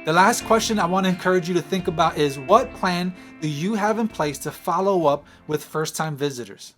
The last question I want to encourage you to think about is, what plan do you have in place to follow up with first-time visitors?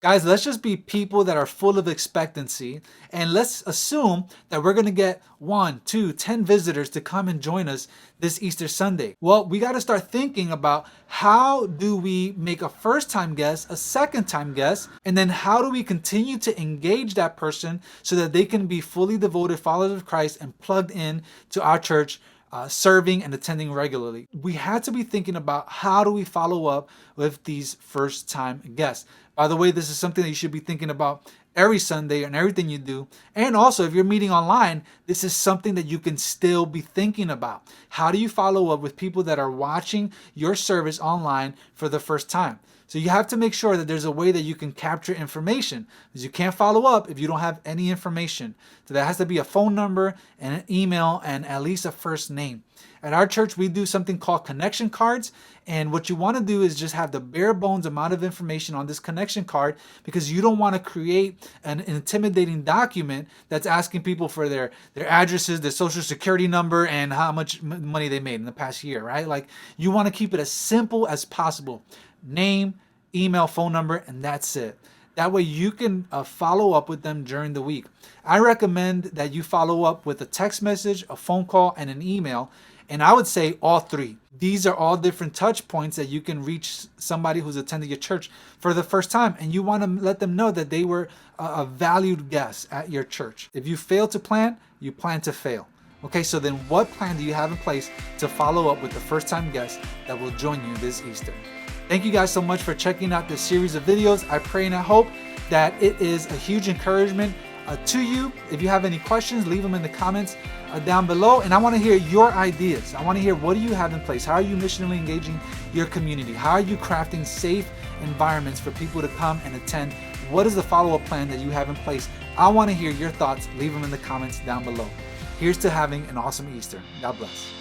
Guys, let's just be people that are full of expectancy, and let's assume that we're going to get 1, 2, 10 visitors to come and join us this Easter Sunday. Well, we got to start thinking about, how do we make a first-time guest a second-time guest, and then how do we continue to engage that person so that they can be fully devoted followers of Christ and plugged in to our church, serving and attending regularly. We had to be thinking about, how do we follow up with these first-time guests. By the way, this is something that you should be thinking about every Sunday and everything you do. And also, if you're meeting online, this is something that you can still be thinking about. How do you follow up with people that are watching your service online for the first time? So you have to make sure that there's a way that you can capture information, because you can't follow up if you don't have any information. So there has to be a phone number and an email and at least a first name. At our church, we do something called connection cards. And what you want to do is just have the bare bones amount of information on this connection card, because you don't want to create an intimidating document that's asking people for their addresses, their social security number, and how much money they made in the past year, right? Like, you want to keep it as simple as possible. Name, email, phone number, and that's it. That way you can follow up with them during the week. I recommend that you follow up with a text message, a phone call, and an email. And I would say all three. These are all different touch points that you can reach somebody who's attending your church for the first time. And you want to let them know that they were a valued guest at your church. If you fail to plan, you plan to fail. Okay, so then what plan do you have in place to follow up with the first-time guest that will join you this Easter? Thank you guys so much for checking out this series of videos. I pray and I hope that it is a huge encouragement to you. If you have any questions, leave them in the comments down below. And I want to hear your ideas. I want to hear, what do you have in place? How are you missionally engaging your community? How are you crafting safe environments for people to come and attend? What is the follow-up plan that you have in place? I want to hear your thoughts. Leave them in the comments down below. Here's to having an awesome Easter. God bless.